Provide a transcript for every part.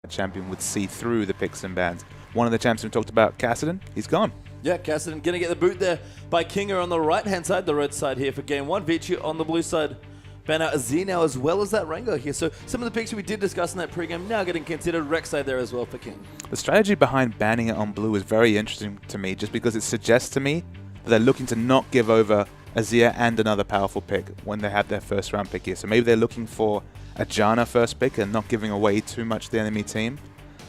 champion would see through the picks and bans. One of the champs we talked about, Cassidy, he's gone. Yeah, Cassidy going to get the boot there by Kinga on the right-hand side, the red side here for game one. Vici on the blue side. Ban out Azir now as well as that Rengar here. So some of the picks we did discuss in that pregame now getting considered. Rek'Sai there as well for King. The strategy behind banning it on blue is very interesting to me just because it suggests to me that they're looking to not give over Azir and another powerful pick when they have their first round pick here. So maybe they're looking for a Janna first pick and not giving away too much to the enemy team.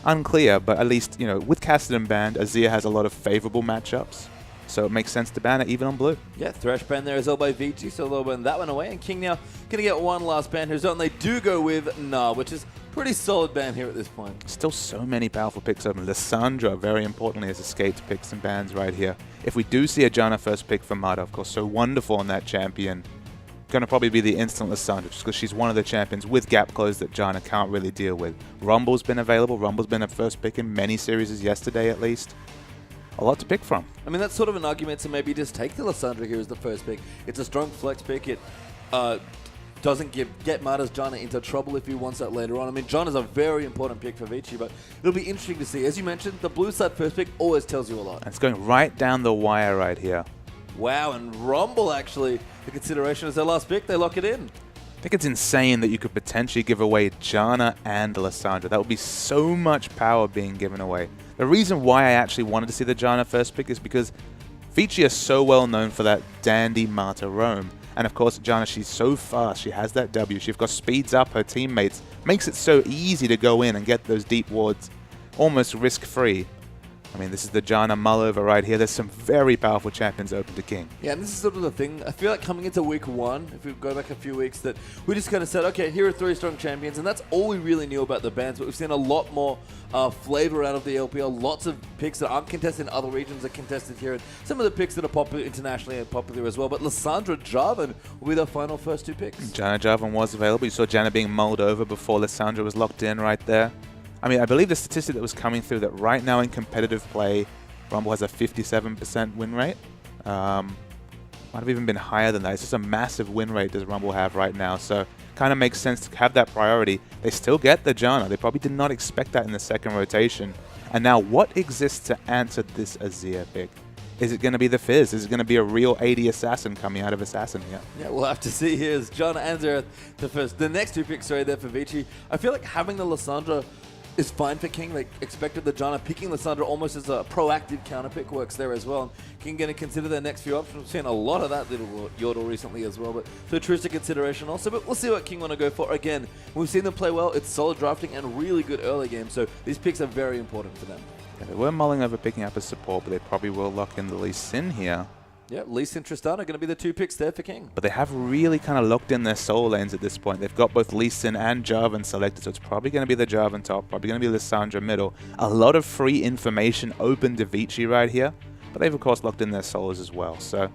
Unclear, but at least, you know, with Cassidy banned, Azir has a lot of favorable matchups. So it makes sense to ban it even on blue. Yeah, Thresh ban there as well by Vici, so they'll ban that one away. And King now going to get one last ban who's on. They do go with Nah, which is pretty solid ban here at this point. Still so many powerful picks open. Lissandra, very importantly, has escaped picks and bans right here. If we do see a Janna first pick for Mata, of course, so wonderful on that champion. Going to probably be the instant Lissandra, just because she's one of the champions with gap close that Janna can't really deal with. Rumble's been available. Rumble's been a first pick in many series yesterday, at least. A lot to pick from. I mean, that's sort of an argument to maybe just take the Lissandra here as the first pick. It's a strong flex pick. It doesn't get Mata's Janna into trouble if he wants that later on. I mean, Janna's a very important pick for Vici, but it'll be interesting to see. As you mentioned, the blue side first pick always tells you a lot. And it's going right down the wire right here. Wow, and Rumble actually, the consideration as their last pick, they lock it in. I think it's insane that you could potentially give away Janna and Lissandra. That would be so much power being given away. The reason why I actually wanted to see the Janna first pick is because Vici is so well known for that dandy Mata roam. And of course, Janna, she's so fast. She has that W. She, of course, speeds up her teammates. Makes it so easy to go in and get those deep wards almost risk-free. I mean, this is the Janna mull-over right here. There's some very powerful champions open to King. Yeah, and this is sort of the thing. I feel like coming into week one, if we go back a few weeks, that we just kind of said, okay, here are 3 strong champions, and that's all we really knew about the bans. But we've seen a lot more flavor out of the LPL. Lots of picks that aren't contested in other regions are contested here, and some of the picks that are popular internationally are popular as well. But Lissandra Jarvan will be the final first 2 picks. Janna Jarvan was available. You saw Janna being mulled over before Lissandra was locked in right there. I mean, I believe the statistic that was coming through that right now in competitive play, Rumble has a 57% win rate. Might have even been higher than that. It's just a massive win rate does Rumble have right now. So kind of makes sense to have that priority. They still get the Janna. They probably did not expect that in the second rotation. And now what exists to answer this Azir pick? Is it going to be the Fizz? Is it going to be a real AD assassin coming out of Assassin here? Yeah, we'll have to see here as Janna and Xerath the next 2 picks right there for Vici. I feel like having the Lissandra is fine for King. They expected the Janna. Picking Lissandra almost as a proactive counter pick works there as well. And King going to consider their next few options. We've seen a lot of that little Yordle recently as well, but so true to consideration also. But we'll see what King want to go for. Again, we've seen them play well. It's solid drafting and really good early game, so these picks are very important for them. Yeah, they were mulling over picking up a support, but they probably will lock in the Lee Sin here. Yeah, Lee Sin Tristana are going to be the 2 picks there for King. But they have really kind of locked in their soul lanes at this point. They've got both Lee Sin and Jarvan selected, so it's probably going to be the Jarvan top, probably going to be Lissandra middle. A lot of free information open to Vici right here, but they've of course locked in their souls as well. So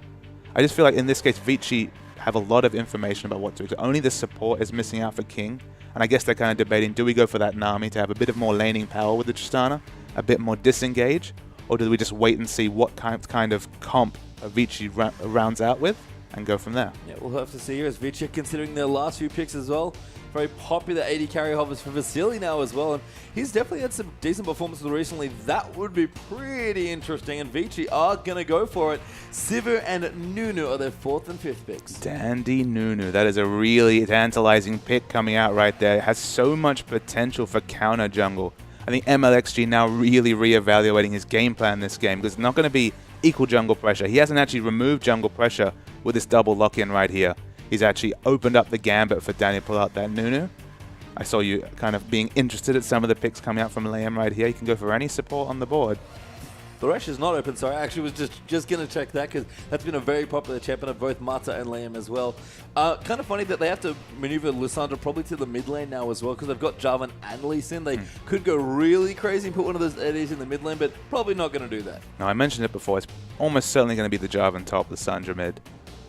I just feel like in this case, Vici have a lot of information about what to do. Only the support is missing out for King, and I guess they're kind of debating, do we go for that Nami to have a bit of more laning power with the Tristana, a bit more disengage, or do we just wait and see what kind of comp Vici rounds out with and go from there? Yeah, we'll have to see here as Vici considering their last few picks as well. Very popular AD carry hovers for Vasily now as well, and he's definitely had some decent performances recently. That would be pretty interesting, and Vici are going to go for it. Sivir and Nunu are their 4th and 5th picks. Dandy Nunu. That is a really tantalizing pick coming out right there. It has so much potential for counter jungle. I think MLXG now really reevaluating his game plan this game because it's not going to be equal jungle pressure. He hasn't actually removed jungle pressure with this double lock-in right here. He's actually opened up the gambit for Danny to pull out that Nunu. I saw you kind of being interested at some of the picks coming out from Liam right here. You can go for any support on the board. Thresh is not open, sorry. I actually was just going to check that because that's been a very popular champion of both Mata and Liam as well. Kind of funny that they have to maneuver Lissandra probably to the mid lane now as well because they've got Jarvan and Lee Sin. They could go really crazy and put one of those ADs in the mid lane, but probably not going to do that. No, I mentioned it before. It's almost certainly going to be the Jarvan top, Lissandra mid.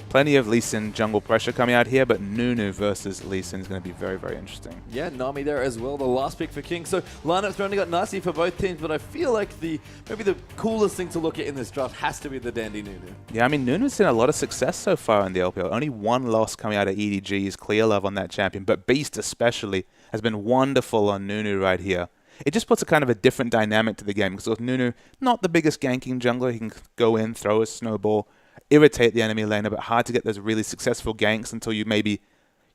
Plenty of Lee Sin jungle pressure coming out here, but Nunu versus Lee Sin is going to be very, very interesting. Yeah, Nami there as well, the last pick for King. So lineups rounding got nicely for both teams, but I feel like maybe the coolest thing to look at in this draft has to be the Dandy Nunu. Yeah, I mean, Nunu's seen a lot of success so far in the LPL. Only 1 loss coming out of EDG is clear love on that champion, but Beast especially has been wonderful on Nunu right here. it just puts a kind of a different dynamic to the game. Because Nunu, not the biggest ganking jungler. He can go in, throw a snowball, irritate the enemy laner, but hard to get those really successful ganks until you maybe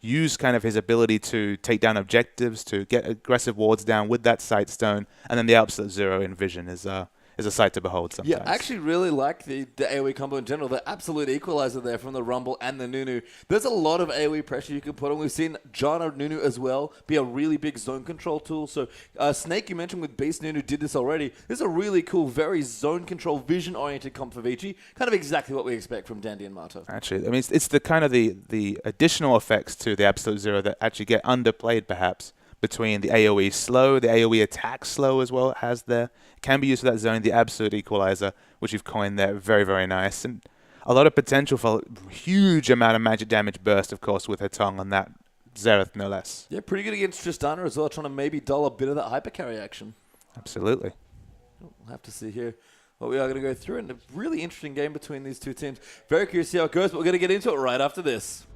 use kind of his ability to take down objectives, to get aggressive wards down with that sight stone, and then the absolute zero in vision is a sight to behold sometimes. Yeah, I actually really like the AoE combo in general. The absolute equalizer there from the Rumble and the Nunu. There's a lot of AoE pressure you can put on. We've seen Janna Nunu as well be a really big zone control tool. So Snake, you mentioned with Beast Nunu, did this already. This is a really cool, very zone control, vision-oriented comp for Vici. Kind of exactly what we expect from Dandy and Marto. Actually, I mean, it's the kind of the additional effects to the absolute zero that actually get underplayed perhaps, between the AoE slow, the AoE attack slow as well, it has there. It can be used for that zone, the absolute equalizer, which you've coined there, very, very nice. And a lot of potential for a huge amount of magic damage burst, of course, with her tongue on that Xerath, no less. Yeah, pretty good against Tristana as well, trying to maybe dull a bit of that hypercarry action. Absolutely. We'll have to see here what we are going to go through. And a really interesting game between these two teams. Very curious to see how it goes, but we're going to get into it right after this.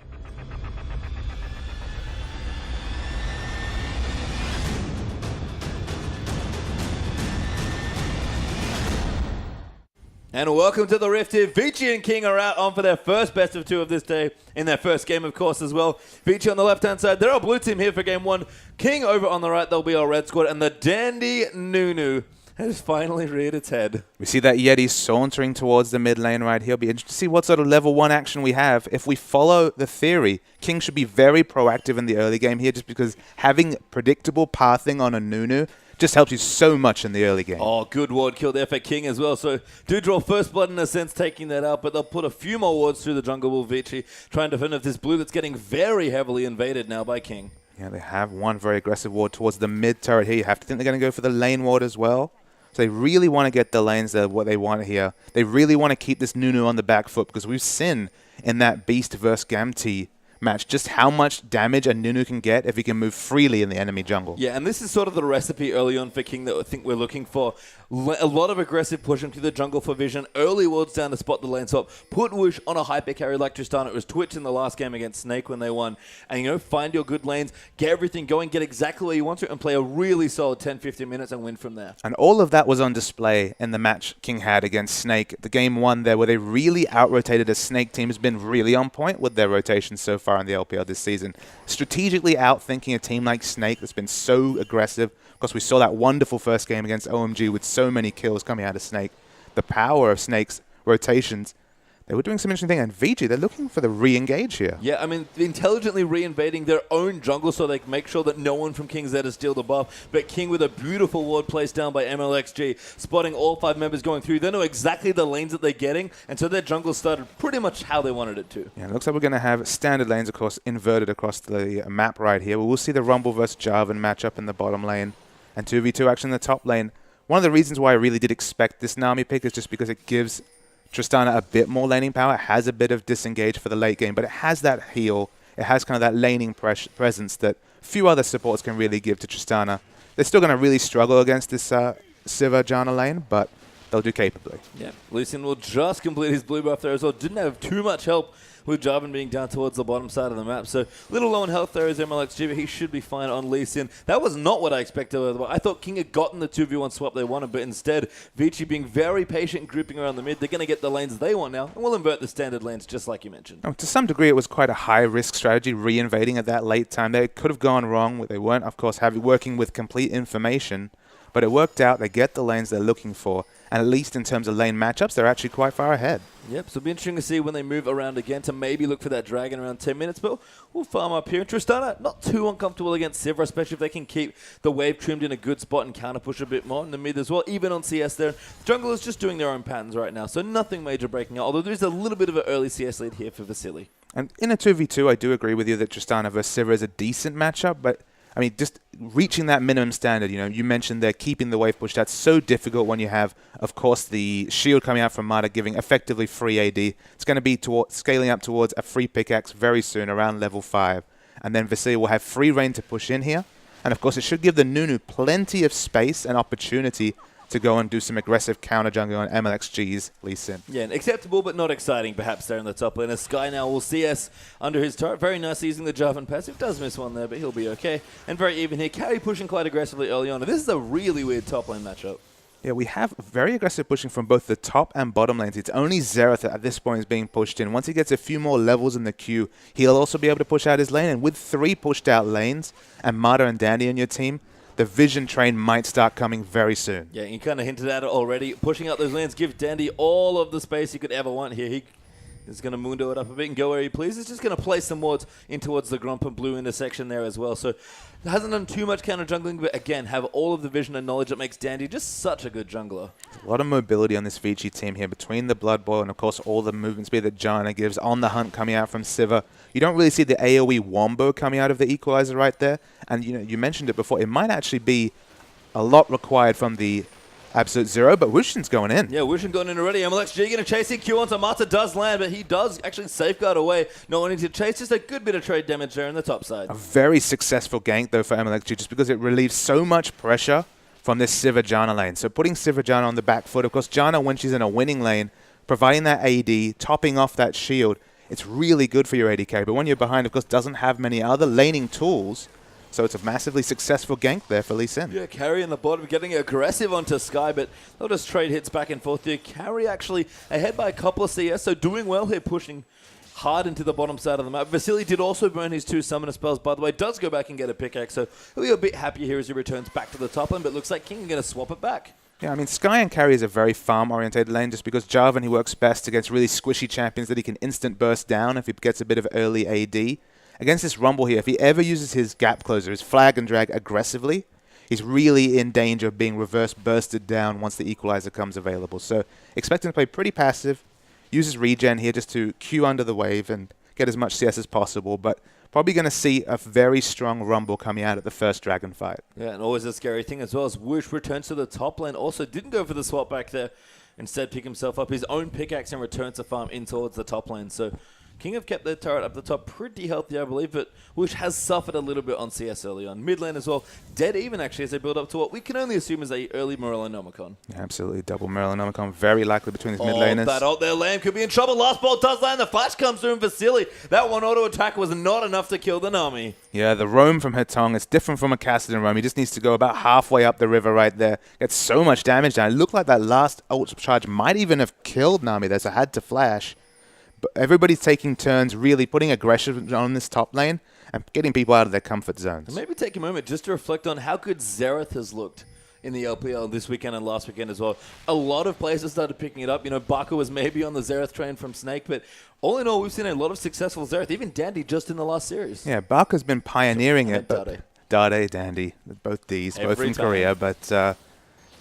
And welcome to the Rift here. Vici and King are out on for their first best of two of this day in their first game, of course, as well. Vici on the left-hand side. They're our blue team here for game one. King over on the right. They'll be our red squad. And the Dandy Nunu has finally reared its head. We see that Yeti sauntering towards the mid lane right here. It'll be interesting to see what sort of level 1 action we have. If we follow the theory, King should be very proactive in the early game here, just because having predictable pathing on a Nunu just helps you so much in the early game. Oh, good ward kill there for King as well. So do draw first blood in a sense, taking that out, but they'll put a few more wards through the jungle with Vici, trying to defend this blue that's getting very heavily invaded now by King. Yeah, they have one very aggressive ward towards the mid turret here. You have to think they're going to go for the lane ward as well. So they really want to get the lanes there, what they want here. They really want to keep this Nunu on the back foot, because we've seen in that Beast versus Gamti match just how much damage a Nunu can get if he can move freely in the enemy jungle. Yeah, and this is sort of the recipe early on for King that I think we're looking for. A lot of aggressive pushing through the jungle for vision, early wards down to spot the lane swap, put Whoosh on a hyper carry like Tristana. It was Twitch in the last game against Snake when they won. And, find your good lanes, get everything going, get exactly where you want to, and play a really solid 10-15 minutes and win from there. And all of that was on display in the match King had against Snake. The game one there, where they really out-rotated a Snake team, has been really on point with their rotations so far in the LPL this season. Strategically outthinking a team like Snake that's been so aggressive. Of course, we saw that wonderful first game against OMG with so many kills coming out of Snake. The power of Snake's rotations. They were doing some interesting thing. And Vici, they're looking for the re-engage here. Yeah, I mean, intelligently re-invading their own jungle so they can make sure that no one from King's there to steal the buff. But King with a beautiful ward placed down by MLXG, spotting all 5 members going through. They know exactly the lanes that they're getting, and so their jungle started pretty much how they wanted it to. Yeah, it looks like we're going to have standard lanes, of course, inverted across the map right here. We'll see the Rumble versus Jarvan matchup in the bottom lane and 2v2 action in the top lane. One of the reasons why I really did expect this Nami pick is just because it gives Tristana a bit more laning power. It has a bit of disengage for the late game, but it has that heal. It has kind of that laning presence that few other supports can really give to Tristana. They're still going to really struggle against this Sivir Janna lane, but they'll do capably. Yeah, Lucian will just complete his blue buff there as well. Didn't have too much help with Jarvan being down towards the bottom side of the map. So a little low in health there is MLXG, but he should be fine on Lee Sin. That was not what I expected. I thought King had gotten the 2v1 swap they wanted, but instead, Vici being very patient and grouping around the mid. They're going to get the lanes they want now, and we'll invert the standard lanes just like you mentioned. To some degree, it was quite a high-risk strategy, re-invading at that late time. They could have gone wrong. They weren't, of course, working with complete information, but it worked out. They get the lanes they're looking for, and at least in terms of lane matchups, they're actually quite far ahead. Yep, so it'll be interesting to see when they move around again to maybe look for that dragon around 10 minutes, but we'll farm up here. And Tristana, not too uncomfortable against Sivir, especially if they can keep the wave trimmed in a good spot and counter push a bit more in the mid as well. Even on CS there, the jungle is just doing their own patterns right now, so nothing major breaking out, although there's a little bit of an early CS lead here for Vasily. And in a 2v2, I do agree with you that Tristana versus Sivir is a decent matchup, but I mean, just reaching that minimum standard, you mentioned they're keeping the wave push. That's so difficult when you have, of course, the shield coming out from Mata giving effectively free AD. It's going to be scaling up towards a free pickaxe very soon, around level 5. And then Vasily will have free reign to push in here. And, of course, it should give the Nunu plenty of space and opportunity to go and do some aggressive counter jungling on MLXG's Lee Sin. Yeah, and acceptable but not exciting perhaps there in the top lane. As Sky now will CS under his turret. Very nice using the Jarvan passive. Does miss one there, but he'll be okay. And very even here. Carry pushing quite aggressively early on. This is a really weird top lane matchup. Yeah, we have very aggressive pushing from both the top and bottom lanes. It's only Xerath that at this point is being pushed in. Once he gets a few more levels in the queue, he'll also be able to push out his lane. And with 3 pushed out lanes and Mata and Dandy on your team, the vision train might start coming very soon. Yeah, you kind of hinted at it already. Pushing out those lanes, give Dandy all of the space he could ever want here. He is going to Mundo it up a bit and go where he pleases. Just going to place some wards in towards the Grump and Blue intersection there as well. So hasn't done too much counter jungling, but again, have all of the vision and knowledge that makes Dandy just such a good jungler. A lot of mobility on this Vici team here between the Blood Boil and, of course, all the movement speed that Janna gives on the hunt coming out from Sivir. You don't really see the AoE wombo coming out of the Equalizer right there. And you mentioned it before. It might actually be a lot required from the Absolute Zero, but Wushin's going in. Yeah, Wushin going in already. MLXG going to chase Q onto Mata, does land, but he does actually safeguard away. Not wanting to chase, just a good bit of trade damage there on the top side. A very successful gank, though, for MLXG, just because it relieves so much pressure from this Sivir Janna lane. So putting Sivir Janna on the back foot, of course, Janna, when she's in a winning lane, providing that AD, topping off that shield, it's really good for your ADK. But when you're behind, of course, doesn't have many other laning tools. So it's a massively successful gank there for Lee Sin. Yeah, Carry in the bottom, getting aggressive onto Sky, but they'll just trade hits back and forth here. Carry actually ahead by a couple of CS, so doing well here, pushing hard into the bottom side of the map. Vasily did also burn his 2 summoner spells, by the way. Does go back and get a pickaxe, so he'll be a bit happier here as he returns back to the top lane, but looks like King is going to swap it back. Yeah, I mean, Sky and Carry is a very farm-oriented lane just because Jarvan, he works best against really squishy champions that he can instant burst down if he gets a bit of early AD. Against this Rumble here, if he ever uses his gap closer, his flag and drag aggressively, he's really in danger of being reverse bursted down once the Equalizer comes available. So expect him to play pretty passive, uses regen here just to queue under the wave and get as much CS as possible, but probably going to see a very strong Rumble coming out at the first Dragon fight. Yeah, and always a scary thing as well as Woosh returns to the top lane. Also didn't go for the swap back there. Instead pick himself up his own pickaxe and returns to farm in towards the top lane. So King have kept their turret up the top pretty healthy, I believe, but Woosh has suffered a little bit on CS early on. Mid lane as well, dead even actually as they build up to what we can only assume is a early Morellonomicon. Yeah, absolutely, double Morellonomicon, very likely between these mid laners. That ult there, Lamb could be in trouble. Last ball does land, the flash comes through, and Vasily, that one auto attack was not enough to kill the Nami. Yeah, the roam from her tongue is different from a Kassadin roam. He just needs to go about halfway up the river right there. Gets so much damage down. It looked like that last ult charge might even have killed Nami there, so had to flash. But everybody's taking turns really putting aggression on this top lane and getting people out of their comfort zones. And maybe take a moment just to reflect on how good Xerath has looked in the LPL this weekend and last weekend as well. A lot of players have started picking it up. You know, Barker was maybe on the Xerath train from Snake, but all in all, we've seen a lot of successful Xerath, even Dandy just in the last series. Yeah, Barker's been pioneering it. Dade. Dade, Dandy, both Ds, both from time. Korea, but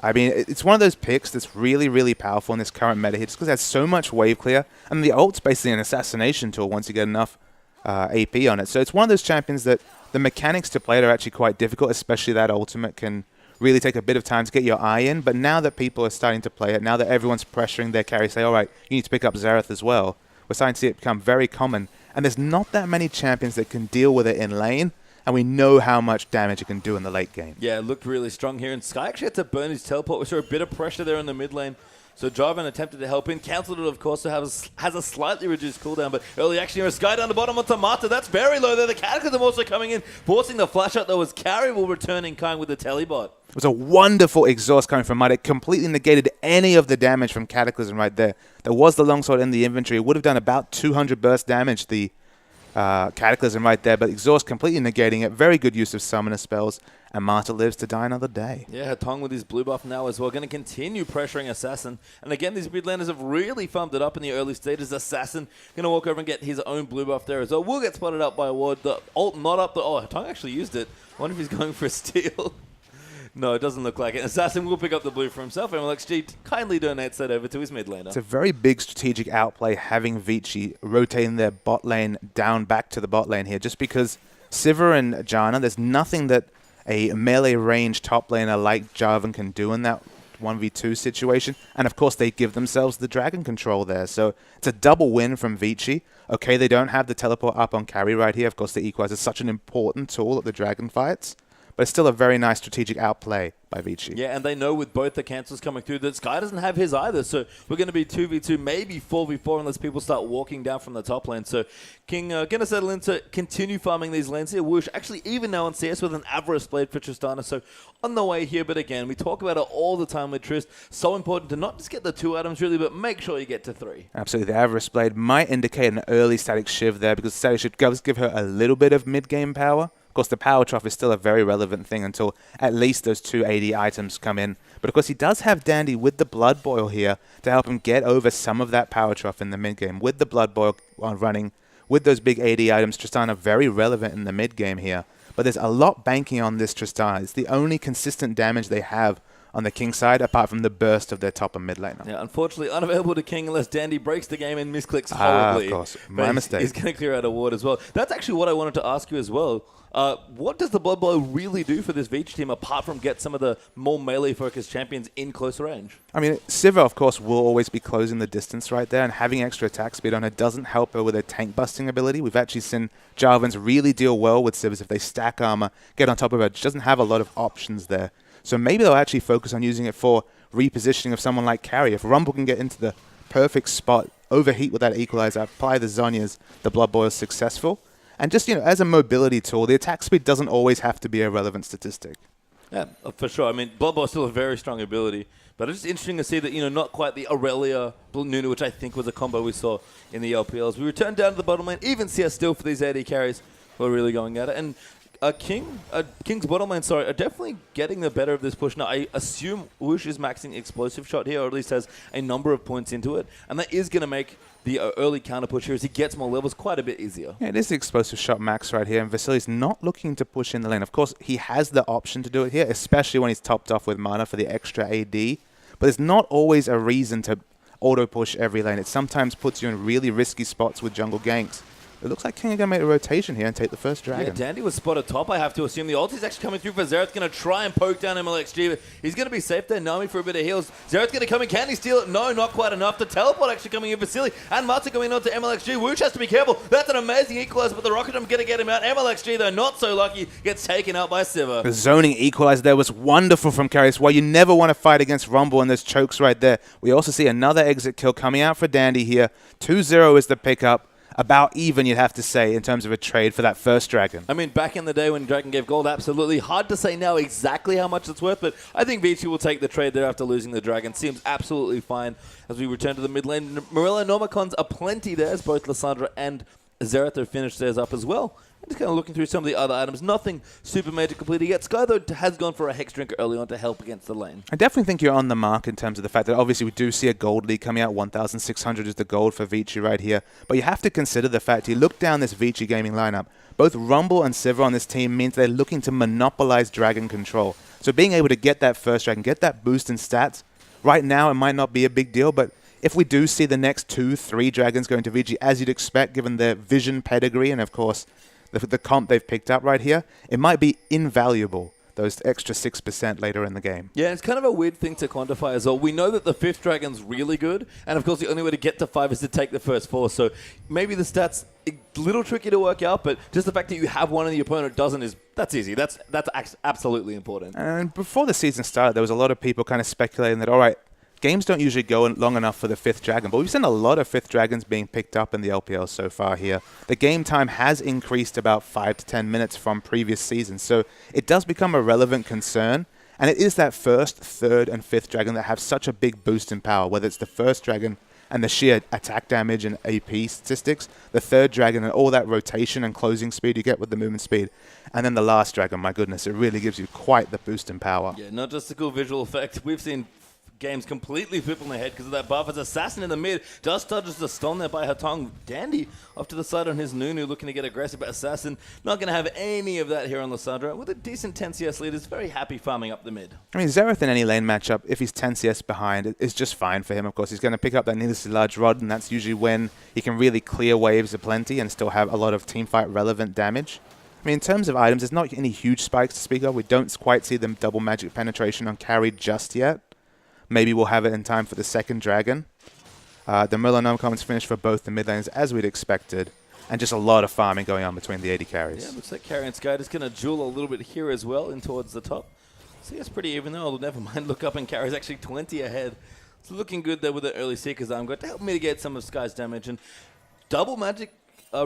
I mean, it's one of those picks that's really, really powerful in this current meta here just because it has so much wave clear. And the ult's basically an assassination tool once you get enough AP on it. So it's one of those champions that the mechanics to play it are actually quite difficult, especially that ultimate can really take a bit of time to get your eye in. But now that people are starting to play it, now that everyone's pressuring their carry, say, all right, you need to pick up Xerath as well, we're starting to see it become very common. And there's not that many champions that can deal with it in lane. And we know how much damage it can do in the late game. Yeah, it looked really strong here. And Sky actually had to burn his teleport. We saw a bit of pressure there in the mid lane. So Jarvan attempted to help in. Cancelled it, of course, to has a slightly reduced cooldown. But early action here, Sky down the bottom onto Mata. That's very low there. The Cataclysm also coming in. Forcing the flash out, though, was Carry will return in kind with the telebot. It was a wonderful exhaust coming from Mata. It completely negated any of the damage from Cataclysm right there. There was the longsword in the inventory. It would have done about 200 burst damage, the Cataclysm right there, but exhaust completely negating it. Very good use of summoner spells, and Mata lives to die another day. Yeah, Tong with his blue buff now as well. Going to continue pressuring Assassin. And again, these mid laners have really farmed it up in the early stages. Assassin going to walk over and get his own blue buff there as well. Will get spotted up by a ward. The ult not up. Oh, Tong actually used it. I wonder if he's going for a steal. No, it doesn't look like it. Assassin will pick up the blue for himself, and MLXG kindly donates that over to his mid laner. It's a very big strategic outplay having Vici rotating their bot lane down back to the bot lane here, just because Sivir and Janna, there's nothing that a melee range top laner like Jarvan can do in that 1v2 situation. And of course, they give themselves the dragon control there. So it's a double win from Vici. Okay, they don't have the teleport up on carry right here. Of course, the Equalizer is such an important tool at the dragon fights. but it's still a very nice strategic outplay by Vici. Yeah, and they know with both the cancels coming through that Sky doesn't have his either, so we're going to be 2v2, maybe 4v4 unless people start walking down from the top lane. So King going to settle in to continue farming these lanes here. Whoosh actually even now on CS with an Avarice Blade for Tristana, so on the way here, but again, we talk about it all the time with Trist. So important to not just get the 2 items really, but make sure you get to 3. Absolutely. The Avarice Blade might indicate an early static shiv there because static shiv does give her a little bit of mid-game power. Of course, the power trough is still a very relevant thing until at least those 2 AD items come in. But of course, he does have Dandy with the Blood Boil here to help him get over some of that power trough in the mid-game. With the Blood Boil running, with those big AD items, Tristana very relevant in the mid-game here. But there's a lot banking on this Tristana. It's the only consistent damage they have on the King side, apart from the burst of their top and mid laner. Yeah, unfortunately, unavailable to King unless Dandy breaks the game and misclicks horribly. Of course. My mistake. He's going to clear out a ward as well. That's actually what I wanted to ask you as well. What does the Blood Boil really do for this Vici team apart from get some of the more melee-focused champions in closer range? I mean, Sivir, of course, will always be closing the distance right there, and having extra attack speed on her doesn't help her with her tank-busting ability. We've actually seen Jarvans really deal well with Sivir if they stack armor, get on top of her. She doesn't have a lot of options there. So maybe they'll actually focus on using it for repositioning of someone like Carry. If Rumble can get into the perfect spot, overheat with that equalizer, apply the Zhonya's, the Blood Boil is successful. And just, as a mobility tool, the attack speed doesn't always have to be a relevant statistic. Yeah, for sure. I mean, Blood Boil is still a very strong ability. But it's just interesting to see that, not quite the Aurelia Nunu, which I think was a combo we saw in the LPLs. We return down to the bottom lane, even CS still for these AD carries who are really going at it. And King's bottom lane, are definitely getting the better of this push. Now, I assume Whoosh is maxing Explosive Shot here, or at least has a number of points into it. And that is going to make the early counter push here as he gets more levels quite a bit easier. Yeah, it is the Explosive Shot max right here, and Vasili's not looking to push in the lane. Of course, he has the option to do it here, especially when he's topped off with mana for the extra AD. But there's not always a reason to auto-push every lane. It sometimes puts you in really risky spots with jungle ganks. It looks like King are going to make a rotation here and take the first dragon. Yeah, Dandy was spotted top, I have to assume. The ult is actually coming through for Xerath. Going to try and poke down MLXG, but he's going to be safe there. Nami for a bit of heals. Xerath's going to come in. Can he steal it? No, not quite enough. The teleport actually coming in for Silly. And Marta going on to MLXG. Whoosh has to be careful. That's an amazing equalizer, but the Rocket Jump going to get him out. MLXG, though, not so lucky, gets taken out by Sivir. The zoning equalizer there was wonderful from Carries. Why you never want to fight against Rumble, and there's chokes right there. We also see another exit kill coming out for Dandy here. 2-0 is the pickup. About even, you'd have to say, in terms of a trade for that first dragon. I mean, back in the day when Dragon gave gold, absolutely. Hard to say now exactly how much it's worth, but I think Vici will take the trade there after losing the dragon. Seems absolutely fine as we return to the mid lane. Morella Normicons are plenty there, as both Lissandra and Xerath have finished theirs up as well. I'm just kind of looking through some of the other items. Nothing super major completed yet. Sky, though, has gone for a Hex Drinker early on to help against the lane. I definitely think you're on the mark in terms of the fact that obviously we do see a gold league coming out. 1,600 is the gold for Vici right here. But you have to consider the fact, you look down this Vici gaming lineup, both Rumble and Sivir on this team means they're looking to monopolize dragon control. So being able to get that first dragon, get that boost in stats, right now it might not be a big deal, but if we do see the next 2-3 dragons going to Vici, as you'd expect given their vision pedigree and of course the comp they've picked up right here, it might be invaluable, those extra 6% later in the game. Yeah, it's kind of a weird thing to quantify as well. We know that the 5th dragon's really good, and of course the only way to get to 5 is to take the first 4, so maybe the stats a little tricky to work out, but just the fact that you have one and the opponent doesn't that's easy. That's absolutely important. And before the season started, there was a lot of people kind of speculating that, all right, games don't usually go long enough for the 5th dragon, but we've seen a lot of 5th dragons being picked up in the LPL so far here. The game time has increased about 5 to 10 minutes from previous seasons, so it does become a relevant concern. And it is that 1st, 3rd, and 5th dragon that have such a big boost in power, whether it's the 1st dragon and the sheer attack damage and AP statistics, the 3rd dragon and all that rotation and closing speed you get with the movement speed, and then the last dragon, my goodness, it really gives you quite the boost in power. Yeah, not just a cool visual effect. We've seen games completely flip on their head because of that buff. As Assassin in the mid just dodges the stun there by Hatong. Dandy off to the side on his Nunu looking to get aggressive, but Assassin not going to have any of that here on Lissandra. With a decent 10 CS lead, is very happy farming up the mid. I mean, Xerath in any lane matchup, if he's 10 CS behind, is just fine for him. Of course, he's going to pick up that needlessly large rod, and that's usually when he can really clear waves aplenty and still have a lot of teamfight relevant damage. I mean, in terms of items, there's not any huge spikes to speak of. We don't quite see them double magic penetration on carry just yet. Maybe we'll have it in time for the 2nd dragon. The Merlin comments finished for both the mid lanes as we'd expected. and just a lot of farming going on between the AD carries. Yeah, looks like Carry and Sky just going to duel a little bit here as well in towards the top. See, it's pretty even though. Never mind, look up and Carry's actually 20 ahead. It's looking good there with the early Seeker's Arm. Got to help mitigate some of Sky's damage. And double magic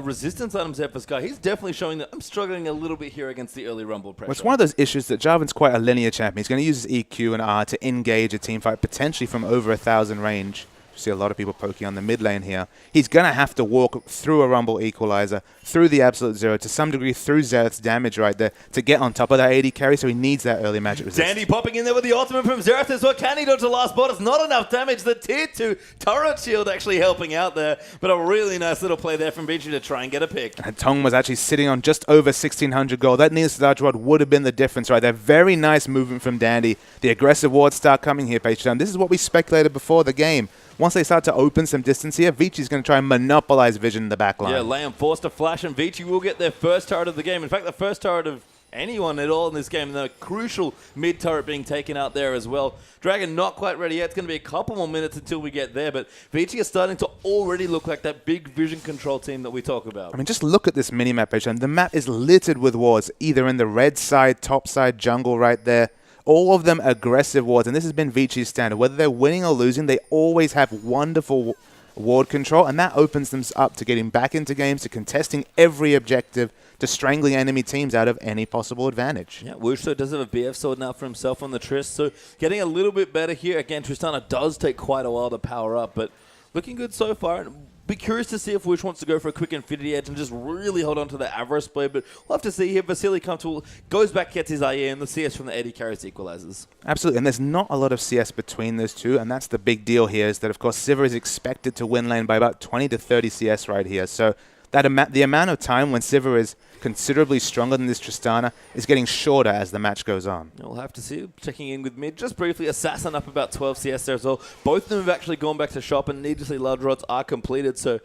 resistance items there for Sky. He's definitely showing that I'm struggling a little bit here against the early Rumble pressure. Well, it's one of those issues that Jarvan's quite a linear champion. He's going to use his EQ and R to engage a team fight potentially from over 1,000 range. You see a lot of people poking on the mid lane here. He's going to have to walk through a Rumble Equalizer, through the Absolute Zero, to some degree through Xerath's damage right there to get on top of that AD carry, so he needs that early magic resistance. Dandy popping in there with the ultimate from Xerath as well. Can he dodge the last bot? It's not enough damage. The tier 2 turret shield actually helping out there, but a really nice little play there from Vici to try and get a pick. And Tong was actually sitting on just over 1,600 gold. That needless large rod would have been the difference right there. Very nice movement from Dandy. The aggressive wards start coming here, Patreon. This is what we speculated before the game. Once they start to open some distance here, Vici's going to try and monopolize vision in the back line. Yeah, Lamb forced to flash, and Vici will get their first turret of the game. In fact, the first turret of anyone at all in this game. And the crucial mid turret being taken out there as well. Dragon not quite ready yet. It's going to be a couple more minutes until we get there. But Vici is starting to already look like that big vision control team that we talk about. I mean, just look at this mini-map, Patreon. The map is littered with wards, either in the red side, top side, jungle right there. All of them aggressive wards, and this has been Vici's standard. Whether they're winning or losing, they always have wonderful ward control, and that opens them up to getting back into games, to contesting every objective, to strangling enemy teams out of any possible advantage. Yeah, Wuxo does have a BF sword now for himself on the Triss, so getting a little bit better here. Again, Tristana does take quite a while to power up, but looking good so far. Be curious to see if Wush wants to go for a quick Infinity Edge and just really hold on to the Avarice play, but we'll have to see here. Vasily comfortable, goes back, gets his IE, and the CS from the AD carries equalizes. Absolutely, and there's not a lot of CS between those two, and that's the big deal here, is that, of course, Sivir is expected to win lane by about 20 to 30 CS right here. So that the amount of time when Sivir is considerably stronger than this Tristana is getting shorter as the match goes on. We'll have to see. Checking in with mid just briefly. Assassin up about 12 CS there as well. Both of them have actually gone back to shop, and needlessly large rods are completed. So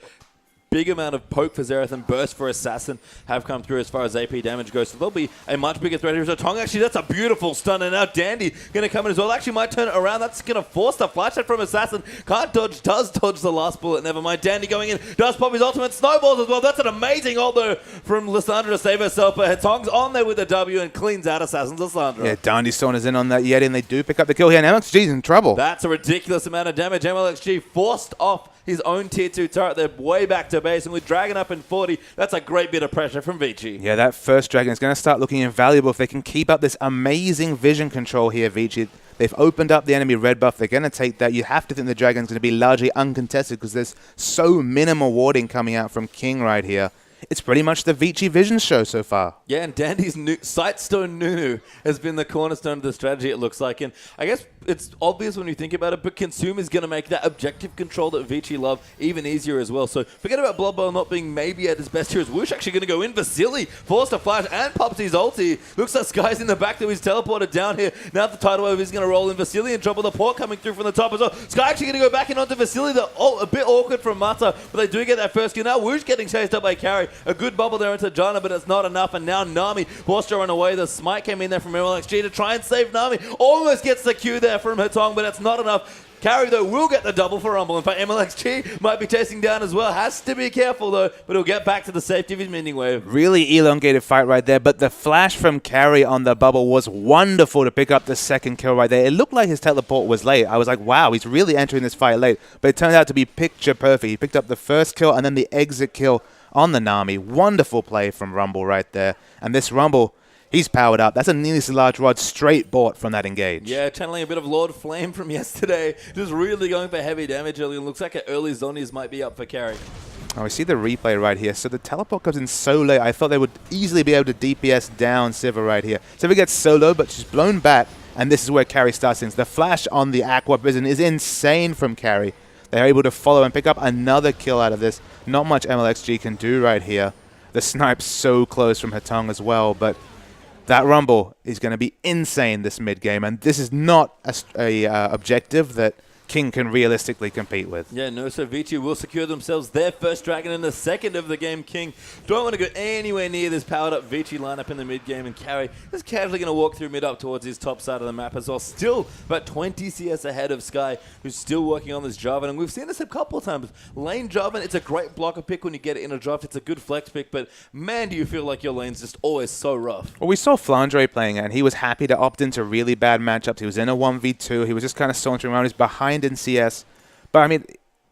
big amount of poke for Xerath and burst for Assassin have come through as far as AP damage goes. So there'll be a much bigger threat here. So Tong, actually, that's a beautiful stun. And now Dandy going to come in as well. Actually, might turn it around. That's going to force the flash out from Assassin. Can't dodge, does dodge the last bullet. Never mind. Dandy going in, does pop his ultimate. Snowballs as well. That's an amazing ult though from Lissandra to save herself. But Tong's on there with the W and cleans out Assassin's Lissandra. Yeah, Dandy Sauna's in on that yet, and they do pick up the kill here. And MXG's in trouble. That's a ridiculous amount of damage. MLXG forced off his own tier 2 turret. They're way back to base, and with Dragon up in 40, that's a great bit of pressure from Vici. Yeah, that first Dragon is going to start looking invaluable if they can keep up this amazing vision control here, Vici. They've opened up the enemy red buff. They're going to take that. You have to think the Dragon's going to be largely uncontested because there's so minimal warding coming out from King right here. It's pretty much the Vici Vision show so far. Yeah, and Dandy's Sightstone Nunu has been the cornerstone of the strategy, it looks like. And I guess it's obvious when you think about it, but Consume is going to make that objective control that Vici love even easier as well. So forget about Blood Bowl not being maybe at his best here. Is Woosh actually going to go in? Vasily forced a flash and pops his ulti. Looks like Sky's in the back, though. He's teleported down here. Now the tidal wave is going to roll in. Vasily in trouble. The port coming through from the top as well. Sky actually going to go back in onto Vasily. A bit awkward from Mata, but they do get that first kill. Now Woosh getting chased up by Carry. A good bubble there into Jana, but it's not enough. And now Nami forced to run away. The smite came in there from MLXG to try and save Nami. Almost gets the Q there from Hatong, but it's not enough. Carry, though, will get the double for Rumble. In fact, MLXG might be chasing down as well. Has to be careful, though, but he'll get back to the safety of his minion wave. Really elongated fight right there, but the flash from Carry on the bubble was wonderful to pick up the second kill right there. It looked like his teleport was late. I was like, wow, he's really entering this fight late, but it turned out to be picture perfect. He picked up the first kill and then the exit kill on the Nami. Wonderful play from Rumble right there. And this Rumble, he's powered up. That's a needlessly large rod straight bought from that engage. Yeah, channeling a bit of Lord Flame from yesterday. Just really going for heavy damage early. It looks like an early Zonies might be up for Carry. Oh, we see the replay right here. So the teleport comes in so late. I thought they would easily be able to DPS down Sivir right here. Sivir gets solo, but she's blown back. And this is where Carry starts things. The flash on the Aqua Prison is insane from Carry. They're able to follow and pick up another kill out of this. Not much MLXG can do right here. The snipe's so close from Hatong as well, but that Rumble is going to be insane this mid-game, and this is not a objective that King can realistically compete with. Yeah, no, so Vici will secure themselves their first dragon and the second of the game. King don't want to go anywhere near this powered up Vici lineup in the mid game, and Carry is casually going to walk through mid up towards his top side of the map as well. Still about 20 CS ahead of Sky, who's still working on this Jarvan, and we've seen this a couple of times. Lane Jarvan, it's a great blocker pick when you get it in a draft. It's a good flex pick, but man, do you feel like your lane's just always so rough. Well, we saw Flandre playing it, and he was happy to opt into really bad matchups. He was in a 1v2. He was just kind of sauntering around. He's behind in CS. But, I mean,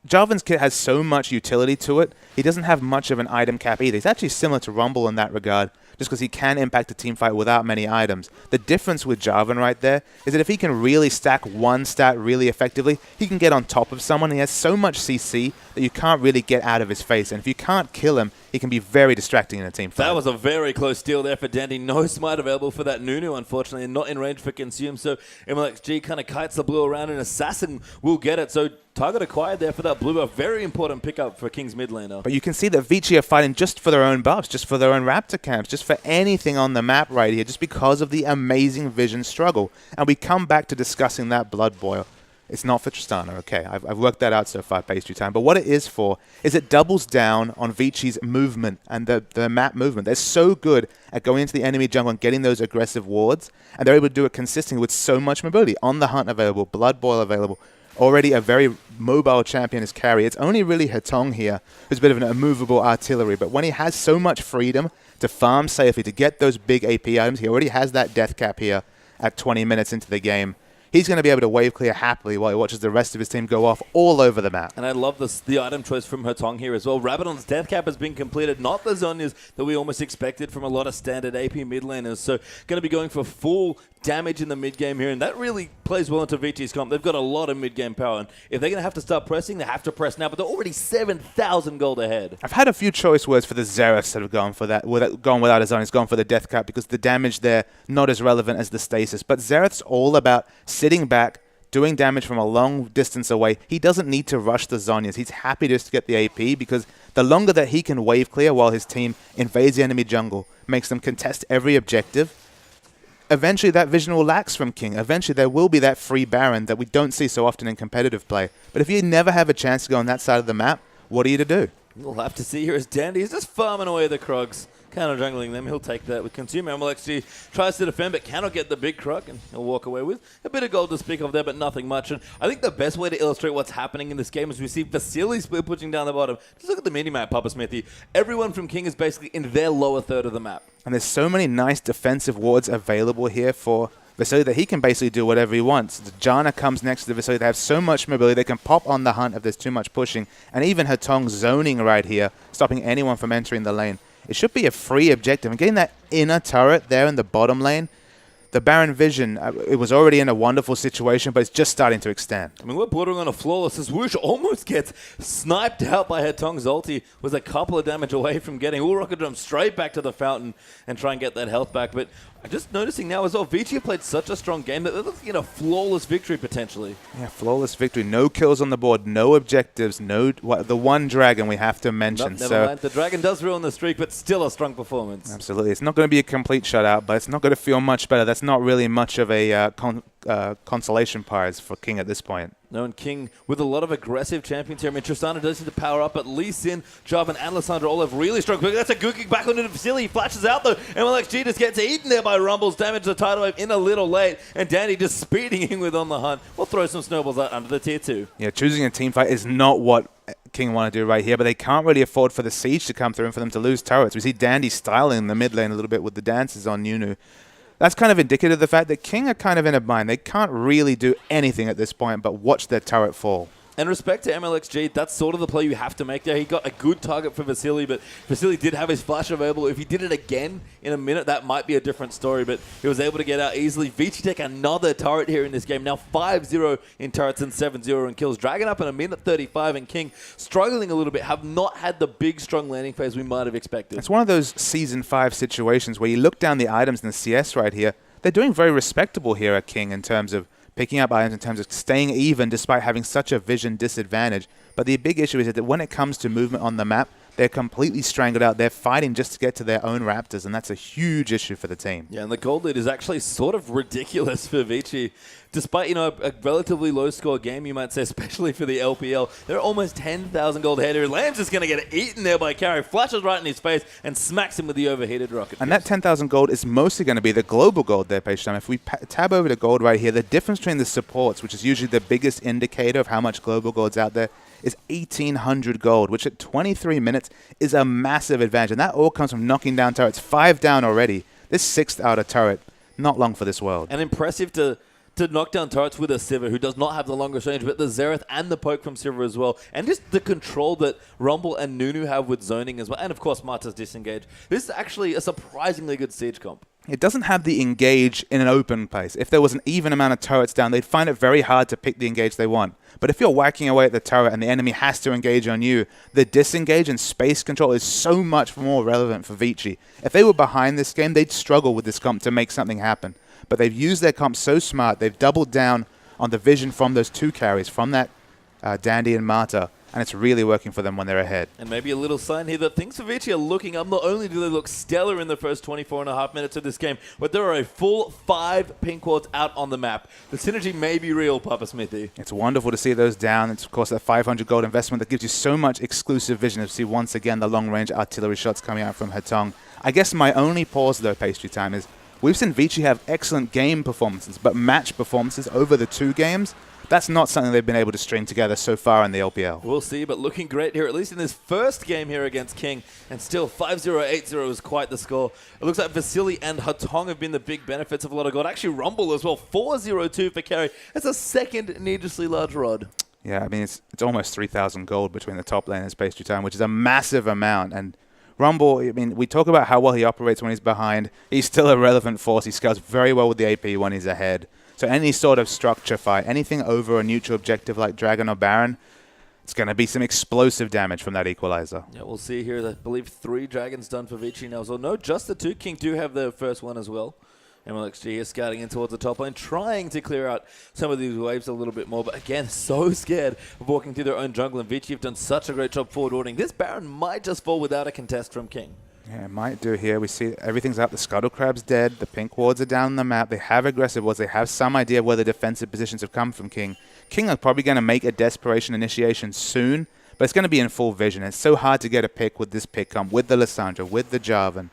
Jarvan's kit has so much utility to it. He doesn't have much of an item cap either. He's actually similar to Rumble in that regard, just because he can impact a team fight without many items. The difference with Jarvan right there is that if he can really stack one stat really effectively, he can get on top of someone. He has so much CC that you can't really get out of his face. And if you can't kill him, he can be very distracting in a team fight. That was a very close steal there for Dandy. No smite available for that Nunu, unfortunately, and not in range for Consume. So MLXG kind of kites the blue around, and Assassin will get it. So target acquired there for that blue, a very important pickup for King's mid laner. But you can see that Vici are fighting just for their own buffs, just for their own Raptor camps, just for anything on the map right here, just because of the amazing vision struggle. And we come back to discussing that Blood Boil. It's not for Tristana, okay. I've worked that out so far, pastry time. But what it is for is it doubles down on Vici's movement and the map movement. They're so good at going into the enemy jungle and getting those aggressive wards, and they're able to do it consistently with so much mobility. On the Hunt available, Blood Boil available. Already a very mobile champion as Carry. It's only really Hetong here who's a bit of an immovable artillery, but when he has so much freedom to farm safely, to get those big AP items, he already has that death cap here at 20 minutes into the game. He's going to be able to wave clear happily while he watches the rest of his team go off all over the map. And I love the item choice from Hetong here as well. Rabadon's death cap has been completed, not the Zhonya's that we almost expected from a lot of standard AP mid laners. So going to be going for full damage in the mid game here, and that really plays well into Vici's comp. They've got a lot of mid game power, and if they're going to have to start pressing, they have to press now, but they're already 7,000 gold ahead. I've had a few choice words for the Xeraths that have gone for that, gone without a zone. It's gone for the death cap because the damage there not as relevant as the stasis. But Xerath's all about sitting back, doing damage from a long distance away. He doesn't need to rush the Zhonyas. He's happy just to get the AP because the longer that he can wave clear while his team invades the enemy jungle, makes them contest every objective, eventually that vision will lax from King. Eventually there will be that free Baron that we don't see so often in competitive play. But if you never have a chance to go on that side of the map, what are you to do? We'll have to see here as Dandy is just farming away the Krogs. Counter jungling them, he'll take that with Consumer. MLXG tries to defend but cannot get the big Krug, and he'll walk away with a bit of gold to speak of there, but nothing much. And I think the best way to illustrate what's happening in this game is we see Vasily split pushing down the bottom. Just look at the mini-map, Papa Smithy. Everyone from King is basically in their lower third of the map. And there's so many nice defensive wards available here for Vasily that he can basically do whatever he wants. The Janna comes next to the Vasily. They have so much mobility. They can pop on the Hunt if there's too much pushing. And even Hetong zoning right here, stopping anyone from entering the lane. It should be a free objective. And getting that inner turret there in the bottom lane, the Baron Vision, it was already in a wonderful situation, but it's just starting to extend. I mean, we're bordering on a flawless as Woosh almost gets sniped out by Hetong's ulti. Was a couple of damage away from getting all rocket jump straight back to the fountain and try and get that health back. But I'm just noticing now as well, Vici played such a strong game that they're looking at a flawless victory potentially. Yeah, flawless victory. No kills on the board, no objectives, the one dragon we have to mention. Nope, never mind. The dragon does ruin the streak, but still a strong performance. Absolutely. It's not going to be a complete shutout, but it's not going to feel much better. That's not really much of a consolation prize for King at this point. No, and King with a lot of aggressive champions here. I mean, Tristana does need to power up, but Lee Sin, Jarvan, and Lissandra all have really strong quick. That's a good kick back onto the facility. He flashes out, though. MLXG just gets eaten there by Rumbles. Damage the tidal wave in a little late, and Danny just speeding in with on the Hunt. We'll throw some snowballs out under the tier 2. Yeah, choosing a team fight is not what King want to do right here, but they can't really afford for the siege to come through and for them to lose turrets. We see Dandy styling the mid lane a little bit with the dances on Nunu. That's kind of indicative of the fact that King are kind of in a bind. They can't really do anything at this point but watch their turret fall. And respect to MLXG, that's sort of the play you have to make there. He got a good target for Vasily, but Vasily did have his flash available. If he did it again in a minute, that might be a different story, but he was able to get out easily. Vici take another turret here in this game. Now 5-0 in turrets and 7-0 in kills. Dragon up in a minute 35, and King struggling a little bit, have not had the big, strong landing phase we might have expected. It's one of those Season 5 situations where you look down the items in the CS right here. They're doing very respectable here at King in terms of picking up items, in terms of staying even despite having such a vision disadvantage. But the big issue is that when it comes to movement on the map, They're completely strangled out. They're fighting just to get to their own Raptors, and that's a huge issue for the team. Yeah, and the gold lead is actually sort of ridiculous for Vici. Despite, a relatively low-score game, you might say, especially for the LPL, they're almost 10,000 gold ahead here. Lamb's just going to get eaten there by Carry. Flashes right in his face and smacks him with the overheated rocket. And that 10,000 gold is mostly going to be the global gold there, Page Time. If we tab over to gold right here, the difference between the supports, which is usually the biggest indicator of how much global gold's out there, is 1,800 gold, which at 23 minutes is a massive advantage. And that all comes from knocking down turrets. 5 down already. This 6th outer turret, not long for this world. And impressive to knock down turrets with a Sivir, who does not have the longest range, but the Xerath and the poke from Sivir as well. And just the control that Rumble and Nunu have with zoning as well. And, of course, Marta's disengage. This is actually a surprisingly good siege comp. It doesn't have the engage in an open place. If there was an even amount of turrets down, they'd find it very hard to pick the engage they want. But if you're whacking away at the turret and the enemy has to engage on you, the disengage and space control is so much more relevant for Vici. If they were behind this game, they'd struggle with this comp to make something happen. But they've used their comp so smart, they've doubled down on the vision from those 2 carries, from that Dandy and Marta, and it's really working for them when they're ahead. And maybe a little sign here that things for Vici are looking up. Not only do they look stellar in the first 24.5 minutes of this game, but there are a full 5 pink wards out on the map. The synergy may be real, Papa Smithy. It's wonderful to see those down. It's, of course, that 500 gold investment that gives you so much exclusive vision to see once again the long-range artillery shots coming out from Hatong. I guess my only pause, though, Pastry Time, is we've seen Vici have excellent game performances, but match performances over the 2 games, that's not something they've been able to string together so far in the LPL. We'll see, but looking great here, at least in this first game here against King. And still, 5-0, 8-0 is quite the score. It looks like Vasily and Hatong have been the big benefits of a lot of gold. Actually, Rumble as well, 4-0-2 for Carry. That's a second needlessly large rod. Yeah, I mean, it's almost 3,000 gold between the top lane and Pastry Time, which is a massive amount. And Rumble, I mean, we talk about how well he operates when he's behind. He's still a relevant force. He scales very well with the AP when he's ahead. So any sort of structure fight, anything over a neutral objective like Dragon or Baron, it's going to be some explosive damage from that equalizer. Yeah, we'll see here. I believe 3 dragons done for Vici now. So no, just the 2. King do have their first one as well. MLXG here scouting in towards the top lane, trying to clear out some of these waves a little bit more. But again, so scared of walking through their own jungle. And Vici have done such a great job forward ordering. This Baron might just fall without a contest from King. Yeah, it might do here. We see everything's up. The Scuttle Crab's dead. The pink wards are down on the map. They have aggressive wards. They have some idea of where the defensive positions have come from King. King are probably going to make a desperation initiation soon, but it's going to be in full vision. It's so hard to get a pick with this pick comp, with the Lissandra, with the Jarvan,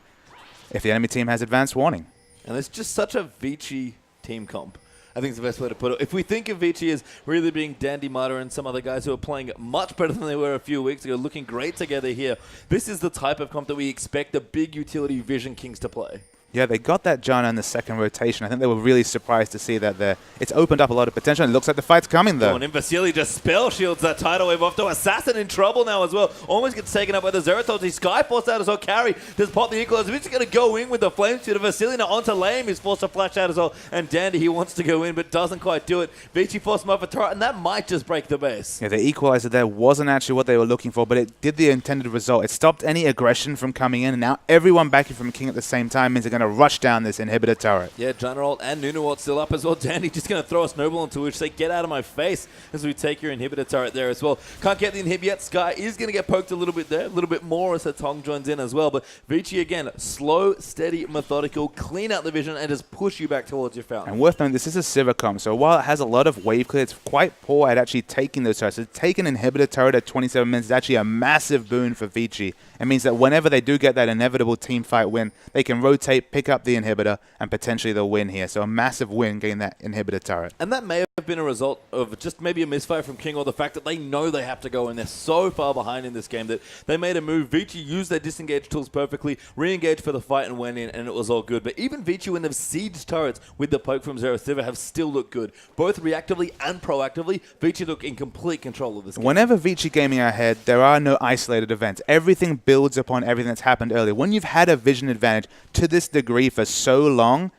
if the enemy team has advanced warning. And it's just such a Vici team comp. I think it's the best way to put it. If we think of Vici as really being Dandy Marta and some other guys who are playing much better than they were a few weeks ago, looking great together here, this is the type of comp that we expect the big utility Vision Kings to play. Yeah, they got that Janna in the second rotation. I think they were really surprised to see that there. It's opened up a lot of potential. It looks like the fight's coming, though. Oh, and Vasily just spell shields that tidal wave off to Assassin in trouble now as well. Almost gets taken up by the Zerathos. He's Skyforce out as well. Carry just pop the equalizer. He's going to go in with the flame shoot of Vasily now onto lane. He's forced to flash out as well. And Dandy, he wants to go in but doesn't quite do it. Vici forced him off a turret, and that might just break the base. Yeah, the equalizer there wasn't actually what they were looking for, but it did the intended result. It stopped any aggression from coming in, and now everyone backing from King at the same time means they're going to rush down this inhibitor turret. Yeah, General and Nunuwalt still up as well. Dandy just going to throw a snowball into which say, get out of my face as we take your inhibitor turret there as well. Can't get the inhib yet. Sky is going to get poked a little bit there, a little bit more as Hatong joins in as well. But Vici again, slow, steady, methodical, clean out the vision and just push you back towards your fountain. And worth noting, this is a Sivir comp, so while it has a lot of wave clear, it's quite poor at actually taking those turrets. So to take an inhibitor turret at 27 minutes is actually a massive boon for Vici. It means that whenever they do get that inevitable team fight win, they can rotate, pick up the inhibitor, and potentially they'll win here. So a massive win getting that inhibitor turret. And that may have been a result of just maybe a misfire from King, or the fact that they know they have to go in. They're so far behind in this game that they made a move. Vici used their disengage tools perfectly, re-engaged for the fight and went in, and it was all good. But even Vici, when they've sieged turrets with the poke from Zerath, have still looked good. Both reactively and proactively, Vici look in complete control of this game. Whenever Vici gaming are ahead, there are no isolated events. Everything builds upon everything that's happened earlier. When you've had a vision advantage to this degree for so long,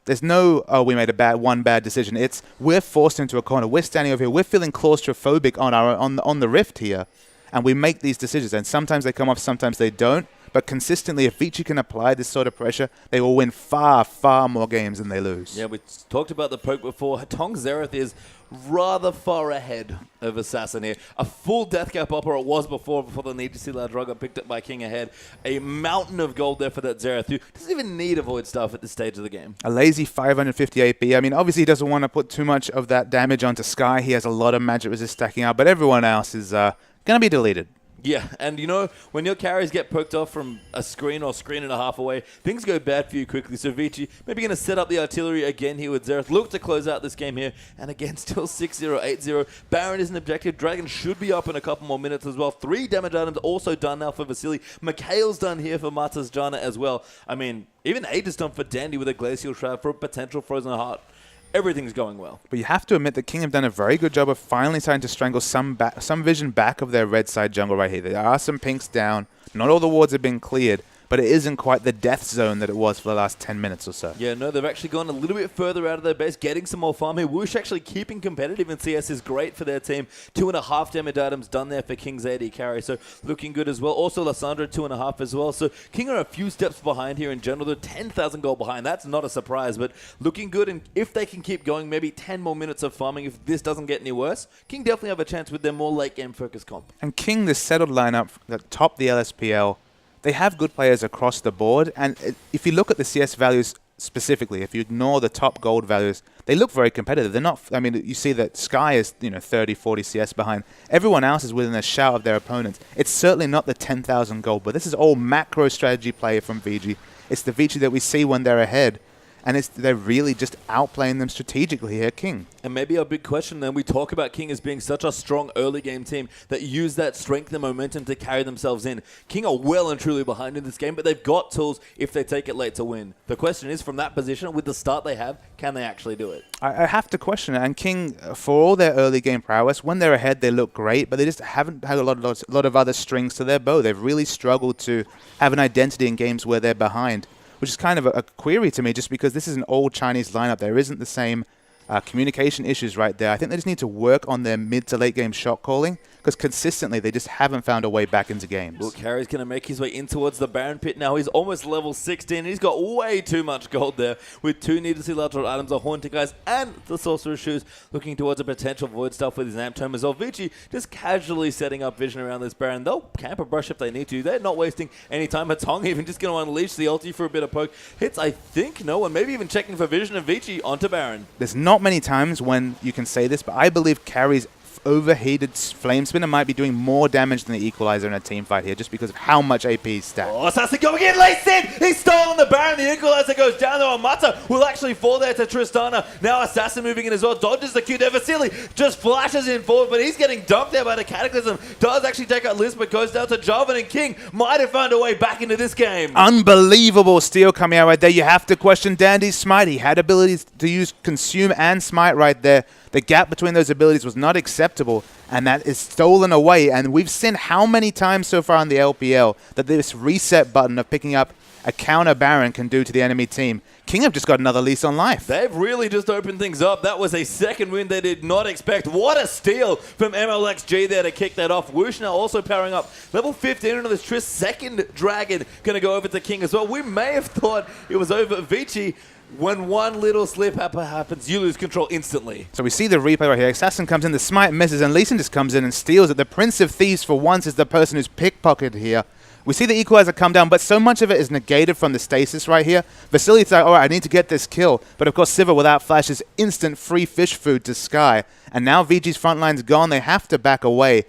there's no, oh, we made one bad decision. It's, we're forced into a corner. We're standing over here. We're feeling claustrophobic on the rift here. And we make these decisions. And sometimes they come off, sometimes they don't. But consistently, if Vici can apply this sort of pressure, they will win far, far more games than they lose. Yeah, we talked about the poke before. Hatong Zerath is rather far ahead of Assassin here. A full death cap up, or it was before the need to see La Droga picked up by King ahead. A mountain of gold there for that Xerath, who doesn't even need a Void Staff at this stage of the game. A lazy 550 AP. I mean, obviously he doesn't want to put too much of that damage onto Sky. He has a lot of magic resist stacking up, but everyone else is going to be deleted. Yeah, and you know, when your carries get poked off from a screen or screen and a half away, things go bad for you quickly. So Vici maybe going to set up the artillery again here with Xerath. Look to close out this game here. And again, still 6-0, 8-0. Baron is an objective. Dragon should be up in a couple more minutes as well. 3 damage items also done now for Vasily. Mikhail's done here for Matas Jana as well. I mean, even 8 is done for Dandy with a Glacial Shroud for a potential Frozen Heart. Everything's going well. But you have to admit that King have done a very good job of finally starting to strangle some vision back of their red side jungle right here. There are some pinks down. Not all the wards have been cleared, but it isn't quite the death zone that it was for the last 10 minutes or so. Yeah, no, they've actually gone a little bit further out of their base, getting some more farm here. Whoosh actually keeping competitive in CS is great for their team. 2.5 damage items done there for King's AD carry, so looking good as well. Also, Lissandra 2.5 as well. So King are a few steps behind here in general. They're 10,000 gold behind. That's not a surprise, but looking good. And if they can keep going, maybe 10 more minutes of farming, if this doesn't get any worse, King definitely have a chance with their more late game focused comp. And King, this settled lineup that top the LSPL, they have good players across the board, and if you look at the CS values specifically, if you ignore the top gold values, they look very competitive. They're not, I mean, you see that Sky is, 30, 40 CS behind. Everyone else is within a shout of their opponents. It's certainly not the 10,000 gold, but this is all macro strategy play from Vici. It's the Vici that we see when they're ahead. And they're really just outplaying them strategically here, King. And maybe a big question then, we talk about King as being such a strong early game team that use that strength and momentum to carry themselves in. King are well and truly behind in this game, but they've got tools if they take it late to win. The question is, from that position, with the start they have, can they actually do it? I have to question it. And King, for all their early game prowess, when they're ahead, they look great, but they just haven't had a lot of other strings to their bow. They've really struggled to have an identity in games where they're behind, which is kind of a query to me, just because this is an old Chinese lineup. There isn't the same communication issues right there. I think they just need to work on their mid to late game shot calling, because consistently they just haven't found a way back into games. Look, Harry's going to make his way in towards the Baron pit now. He's almost level 16. He's got way too much gold there with 2 needlessly large items, a Haunting Guys, and the Sorcerer's Shoes, looking towards a potential Void Stuff with his Amp Tome as well. Vici just casually setting up vision around this Baron. They'll camp a brush if they need to. They're not wasting any time. Tong even just going to unleash the ulti for a bit of poke. Hits, I think, no one. Maybe even checking for vision of Vici onto Baron. There's not many times when you can say this, but I believe Carrie's overheated Flame Spinner might be doing more damage than the Equalizer in a team fight here, just because of how much AP is stacked. Oh, Assassin going in, laced in! He's stolen the Baron, the Equalizer goes down there. Mata will actually fall there to Tristana. Now Assassin moving in as well, dodges the Q there. Vasily just flashes in forward, but he's getting dumped there by the Cataclysm. Does actually take out Liz, but goes down to Jarvan, and King might have found a way back into this game. Unbelievable steal coming out right there. You have to question Dandy's Smite. He had abilities to use Consume and Smite right there. The gap between those abilities was not acceptable, and that is stolen away. And we've seen how many times so far in the LPL that this reset button of picking up a counter Baron can do to the enemy team. King have just got another lease on life. They've really just opened things up. That was a second win they did not expect. What a steal from MLXG there to kick that off. Whoosh now also powering up. Level 15 into this Triss. Second Dragon going to go over to King as well. We may have thought it was over Vici. When one little slip happens, you lose control instantly. So we see the replay right here. Assassin comes in, the Smite misses, and Lee Sin just comes in and steals it. The Prince of Thieves, for once, is the person who's pickpocketed here. We see the Equalizer come down, but so much of it is negated from the stasis right here. Vasily's like, all right, I need to get this kill. But of course, Sivir without flash is instant free fish food to Sky. And now VG's front line's gone. They have to back away.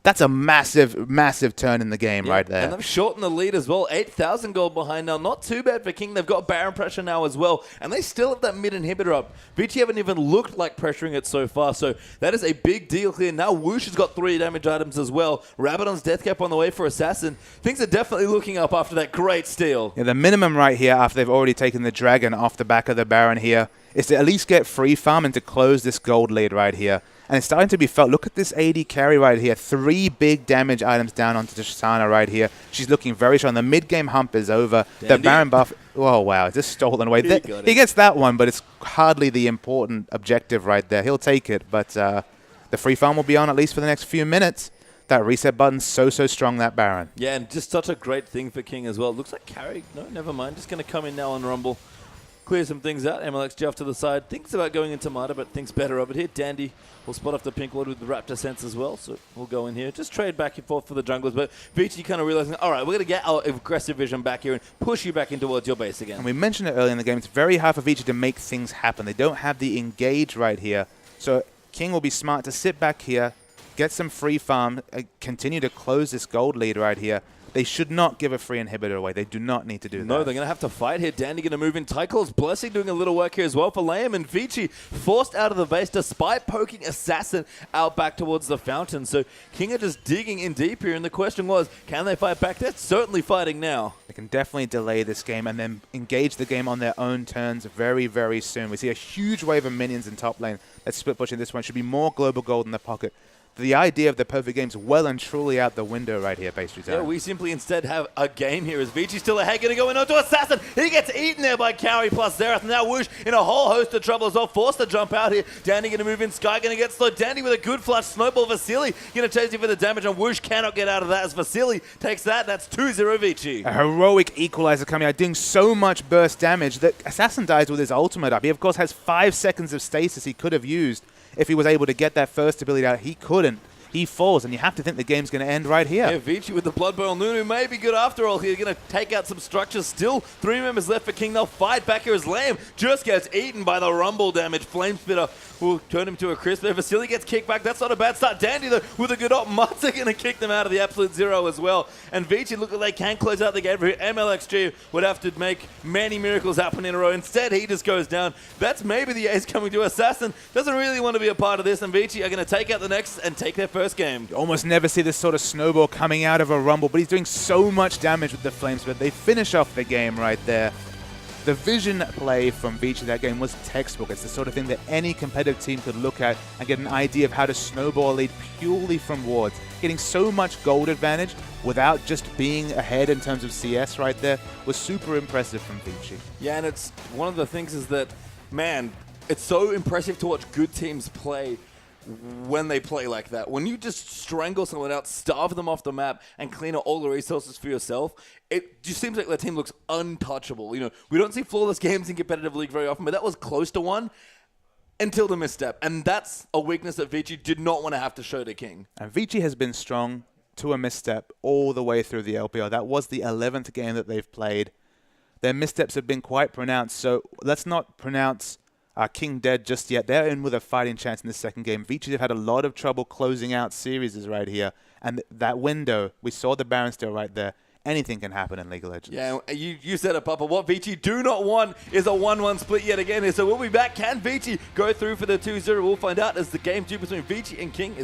That's a massive, massive turn in the game right there. And they've shortened the lead as well. 8,000 gold behind now. Not too bad for King. They've got Baron pressure now as well. And they still have that mid inhibitor up. Vici haven't even looked like pressuring it so far. So that is a big deal here. Now Whoosh has got 3 damage items as well. Rabadon's death cap on the way for Assassin. Things are definitely looking up after that great steal. Yeah, the minimum right here after they've already taken the Dragon off the back of the Baron here is to at least get free farm and to close this gold lead right here. And it's starting to be felt. Look at this AD carry right here. 3 big damage items down onto Tristana right here. She's looking very strong. The mid-game hump is over. Dandy. The Baron buff... Oh, wow. Just stolen away. He gets that one, but it's hardly the important objective right there. He'll take it, but the free farm will be on at least for the next few minutes. That reset button's so strong, that Baron. Yeah, and just such a great thing for King as well. Looks like carry... No, never mind. Just going to come in now on Rumble. clear some things out. MLXG off to the side. Thinks about going into Mata, but thinks better of it here. Dandy will spot off the pink ward with the Raptor sense as well, so we'll go in here. Just trade back and forth for the junglers, but Vici kind of realizing, all right, we're going to get our aggressive vision back here and push you back in towards your base again. And we mentioned it earlier in the game, it's very hard for Vici to make things happen. They don't have the engage right here, so King will be smart to sit back here, get some free farm, continue to close this gold lead right here. They should not give a free inhibitor away. They do not need to do that. No, they're going to have to fight here. Dandy going to move in. Tycle's Blessing doing a little work here as well for Liam. And Vici forced out of the base despite poking Assassin out back towards the fountain. So King are just digging in deep here. And the question was, can they fight back? They're certainly fighting now. They can definitely delay this game and then engage the game on their own terms very, very soon. We see a huge wave of minions in top lane. That's split pushing this one. Should be more global gold in the pocket. The idea of the perfect game's well and truly out the window right here, Pastry Town. Yeah, we simply instead have a game here as Vici's still ahead, going to go in onto Assassin. He gets eaten there by Cowie plus Xerath. Now Whoosh in a whole host of trouble as well. Forced to jump out here. Dandy going to move in. Sky going to get slowed. Dandy with a good flush. Snowball Vasily going to chase him for the damage, and Whoosh cannot get out of that as Vasily takes that. That's 2-0 Vici. A heroic equalizer coming out, doing so much burst damage that Assassin dies with his ultimate up. He, of course, has 5 seconds of stasis he could have used if he was able to get that first ability out. He couldn't. He falls, and you have to think the game's going to end right here. Yeah, Vici with the Blood Bowl. Nunu may be good after all. He's going to take out some structures. Still 3 members left for King. They'll fight back here as Lamb just gets eaten by the Rumble damage. Flame Spitter will turn him to a crisp. There, Vasily gets kicked back. That's not a bad start. Dandy, though, with a good op. Mutts are going to kick them out of the absolute zero as well. And Vici look like they can close out the game. MLXG would have to make many miracles happen in a row. Instead, he just goes down. That's maybe the ace coming to Assassin. Doesn't really want to be a part of this. And Vici are going to take out the next and take their first game. Almost never see this sort of snowball coming out of a Rumble, but he's doing so much damage with the Flames, but they finish off the game right there. The vision play from Vici that game was textbook. It's the sort of thing that any competitive team could look at and get an idea of how to snowball a lead purely from wards. Getting so much gold advantage without just being ahead in terms of CS right there was super impressive from Vici. Yeah, and it's one of the things is that, man, it's so impressive to watch good teams play when they play like that. When you just strangle someone out, starve them off the map, and clean out all the resources for yourself, it just seems like the team looks untouchable. You know, we don't see flawless games in competitive league very often, but that was close to one until the misstep. And that's a weakness that Vici did not want to have to show to King. And Vici has been strong to a misstep all the way through the LPL. That was the 11th game that they've played. Their missteps have been quite pronounced, so let's not pronounce King dead just yet. They're in with a fighting chance in this second game. Vici have had a lot of trouble closing out series right here. And that window, we saw the Baron still right there. Anything can happen in League of Legends. Yeah, you said it, Papa. What Vici do not want is a 1-1 split yet again here. So we'll be back. Can Vici go through for the 2-0? We'll find out as the game 2 between Vici and King is